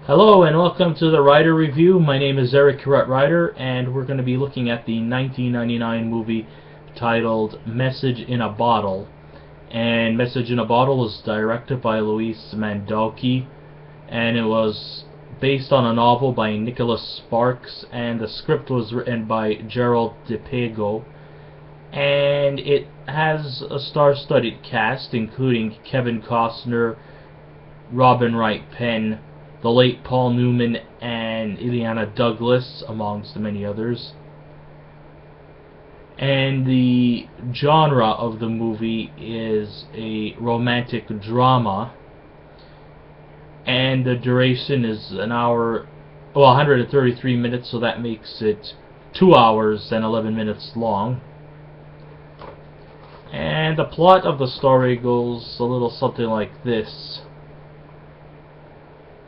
Hello and welcome to the Writer Review. My name is Eric Writer, and we're going to be looking at the 1999 movie titled Message in a Bottle. And Message in a Bottle was directed by Luis Mandoki, and it was based on a novel by Nicholas Sparks, and the script was written by Gerald DePego. And it has a star-studded cast, including Kevin Costner, Wright, Penn, the late Paul Newman, and Illeana Douglas, amongst many others. And the genre of the movie is a romantic drama, and the duration is 133 minutes, so that makes it 2 hours and 11 minutes long. And the plot of the story goes a little something like this.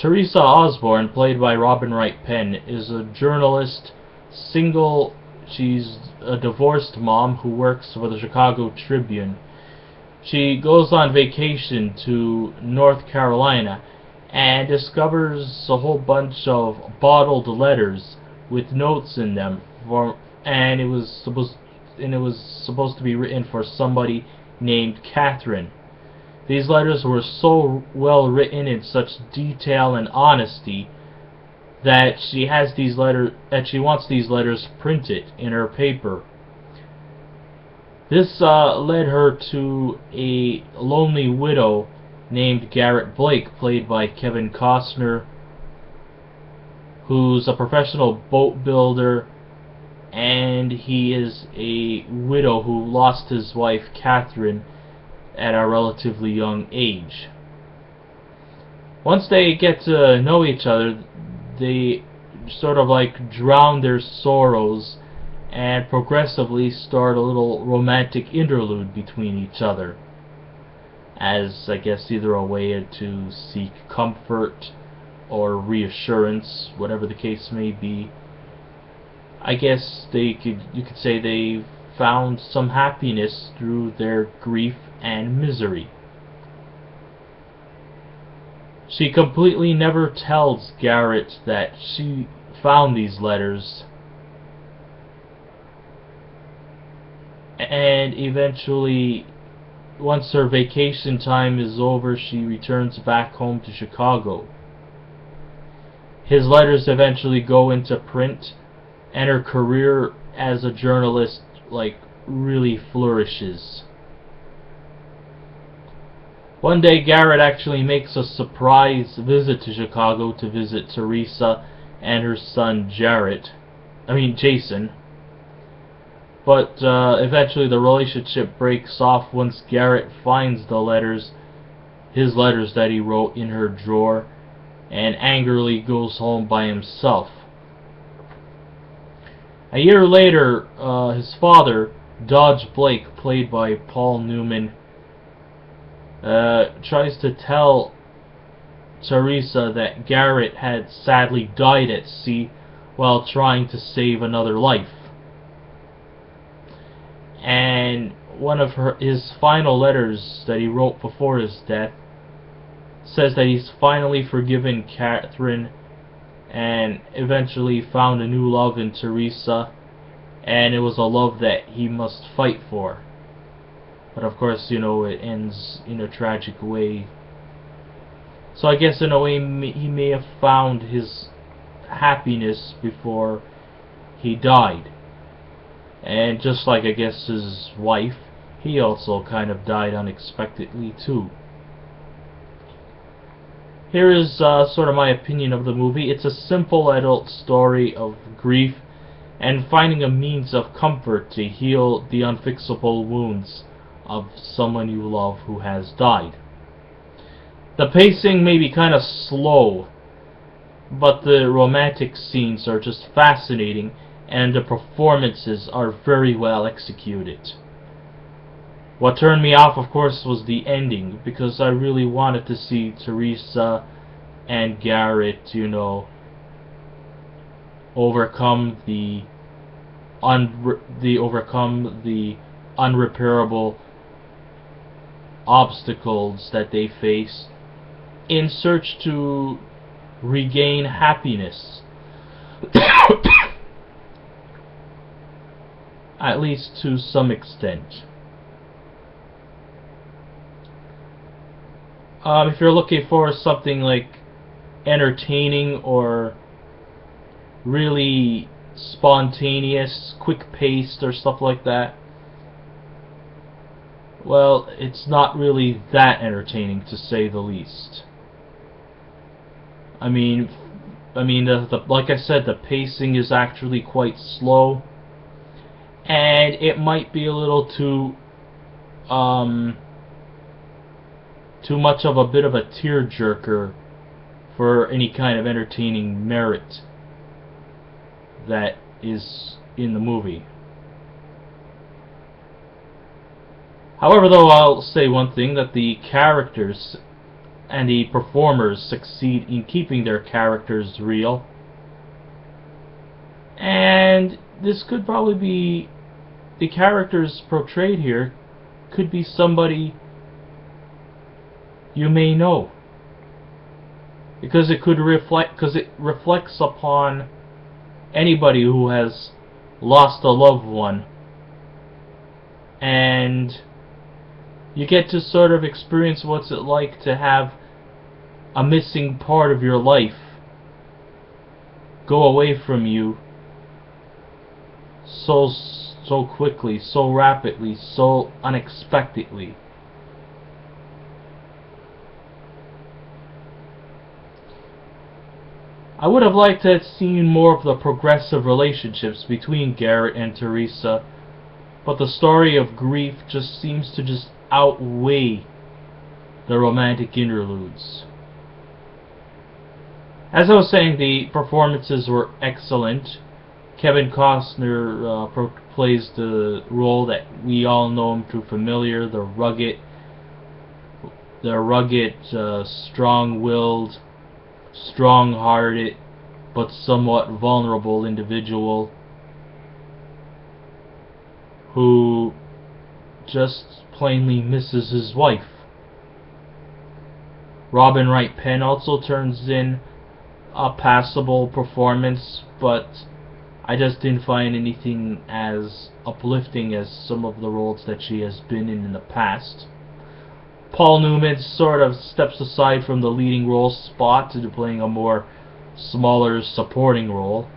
Teresa Osborne, played by Wright Penn, is a journalist, single. She's a divorced mom who works for the Chicago Tribune. She goes on vacation to North Carolina and discovers a whole bunch of bottled letters with notes in them, and it was supposed to be written for somebody named Catherine. These letters were so well written in such detail and honesty that she wants these letters printed in her paper. This led her to a lonely widow named Garrett Blake, played by Kevin Costner, who's a professional boat builder, and he is a widow who lost his wife Catherine at a relatively young age. Once they get to know each other, they sort of like drown their sorrows and progressively start a little romantic interlude between each other, as I guess either a way to seek comfort or reassurance, whatever the case may be. I guess you could say they found some happiness through their grief and misery. She completely never tells Garrett that she found these letters, and eventually, once her vacation time is over, she returns back home to Chicago. His letters eventually go into print, and her career as a journalist really flourishes. One day, Garrett actually makes a surprise visit to Chicago to visit Teresa and her son Jason. But eventually the relationship breaks off once Garrett finds his letters that he wrote in her drawer, and angrily goes home by himself. A year later, his father, Dodge Blake, played by Paul Newman, tries to tell Teresa that Garrett had sadly died at sea while trying to save another life. And one of his final letters that he wrote before his death says that he's finally forgiven Catherine and eventually found a new love in Teresa, and it was a love that he must fight for. But of course, it ends in a tragic way. So I guess in a way he may have found his happiness before he died. And just like I guess his wife, he also kind of died unexpectedly too. Here is sort of my opinion of the movie. It's a simple adult story of grief and finding a means of comfort to heal the unfixable wounds of someone you love who has died. The pacing may be kind of slow, but the romantic scenes are just fascinating, and the performances are very well executed. What turned me off, of course, was the ending, because I really wanted to see Teresa and Garrett, overcome the unrepairable obstacles that they face in search to regain happiness. At least to some extent. If you're looking for something like entertaining or really spontaneous, quick-paced or stuff like that, well, it's not really that entertaining, to say the least. I mean, like I said, the pacing is actually quite slow, and it might be a little too much of a bit of a tearjerker for any kind of entertaining merit that is in the movie. However, though, I'll say one thing, that the characters and the performers succeed in keeping their characters real. And this could probably be, the characters portrayed here could be somebody you may know. Because it reflects upon anybody who has lost a loved one. And you get to sort of experience what's it like to have a missing part of your life go away from you so quickly, so rapidly, so unexpectedly. I would have liked to have seen more of the progressive relationships between Garrett and Teresa, but the story of grief just seems to outweigh the romantic interludes. As I was saying, the performances were excellent. Kevin Costner plays the role that we all know him through familiar, the rugged, strong-willed, strong-hearted, but somewhat vulnerable individual who just plainly misses his wife. Wright Penn also turns in a passable performance, but I just didn't find anything as uplifting as some of the roles that she has been in the past. Paul Newman sort of steps aside from the leading role spot to playing a more smaller supporting role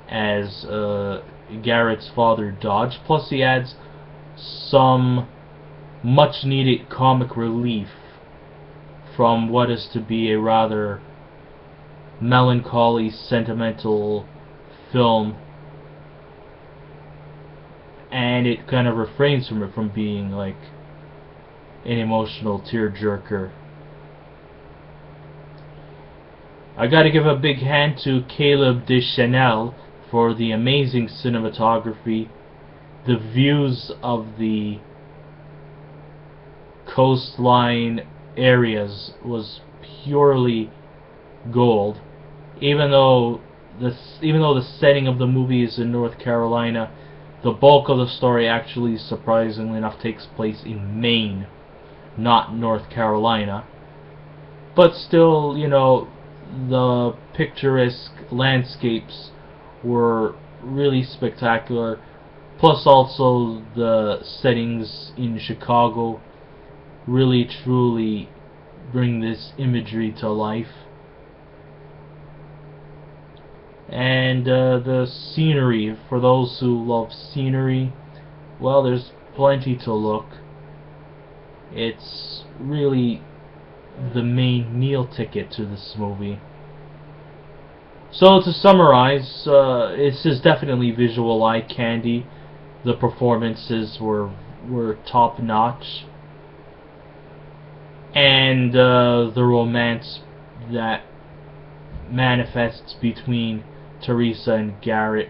as Garrett's father Dodge. Plus he adds some much needed comic relief from what is to be a rather melancholy, sentimental film, and it kind of refrains from being like an emotional tearjerker. I gotta give a big hand to Caleb Deschanel for the amazing cinematography. The views of the coastline areas was purely gold. Even though the setting of the movie is in North Carolina, the bulk of the story actually, surprisingly enough, takes place in Maine, not North Carolina. But still, you know, the picturesque landscapes were really spectacular. Plus also the settings in Chicago really truly bring this imagery to life. And the scenery, for those who love scenery, well, there's plenty to look. It's really the main meal ticket to this movie. So to summarize, this is definitely visual eye candy. The performances were top notch, and the romance that manifests between Teresa and Garrett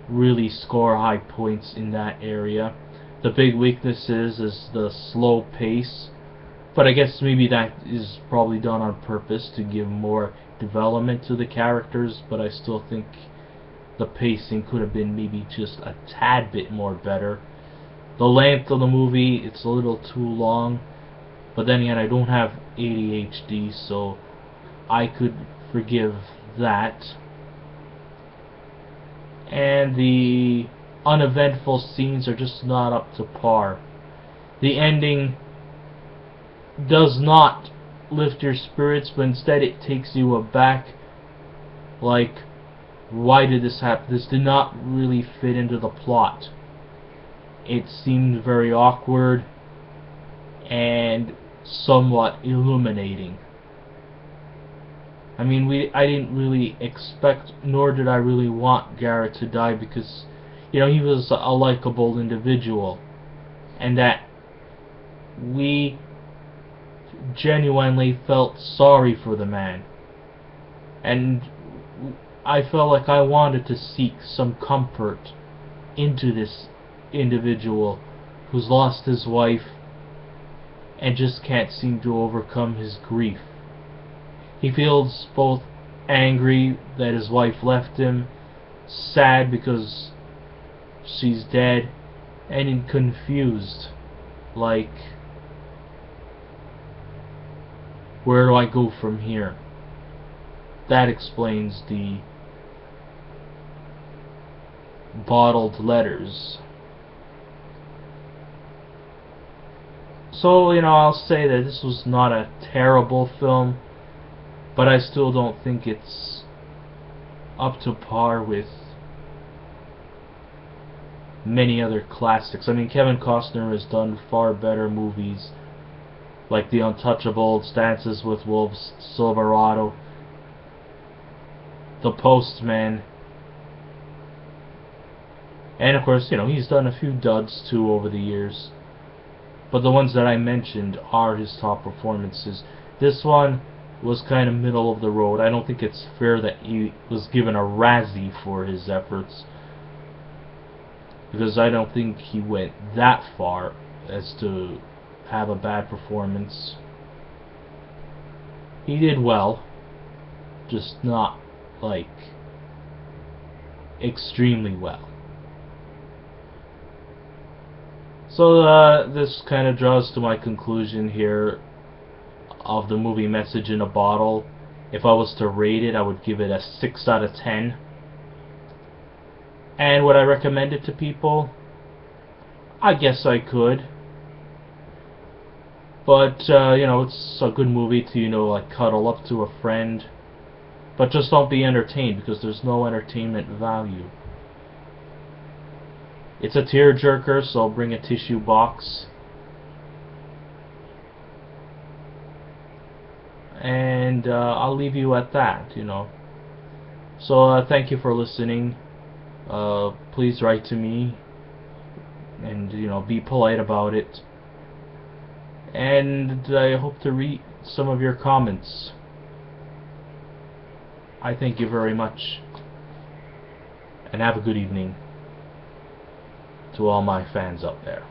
really score high points in that area. The big weaknesses is the slow pace, but I guess maybe that is probably done on purpose to give more development to the characters, but I still think the pacing could have been maybe just a tad bit more better. The length of the movie, it's a little too long, but then again, I don't have ADHD, so I could forgive that. And the uneventful scenes are just not up to par. The ending does not lift your spirits, but instead it takes you aback. Like, why did this happen? This did not really fit into the plot. It seemed very awkward and somewhat illuminating. I mean, I didn't really expect, nor did I really want Garrett to die, because, you know, he was a likable individual, and that we genuinely felt sorry for the man. And I felt like I wanted to seek some comfort into this individual who's lost his wife and just can't seem to overcome his grief. He feels both angry that his wife left him, sad because she's dead, and confused, like, where do I go from here? That explains the bottled letters. So, you know, I'll say that this was not a terrible film, but I still don't think it's up to par with many other classics. I mean, Kevin Costner has done far better movies, like The Untouchables, Dances with Wolves, Silverado, The Postman, and of course, you know, he's done a few duds too over the years, but the ones that I mentioned are his top performances. This one was kind of middle of the road. I don't think it's fair that he was given a Razzie for his efforts, because I don't think he went that far as to have a bad performance. He did well, just not, like, extremely well. So this kind of draws to my conclusion here of the movie Message in a Bottle. If I was to rate it, I would give it a 6 out of 10. And would I recommend it to people? I guess I could. But, you know, it's a good movie to, you know, like, cuddle up to a friend. But just don't be entertained, because there's no entertainment value. It's a tearjerker, so bring a tissue box. And I'll leave you at that, you know. So thank you for listening. Please write to me, and, you know, be polite about it. And I hope to read some of your comments. I thank you very much, and have a good evening to all my fans out there.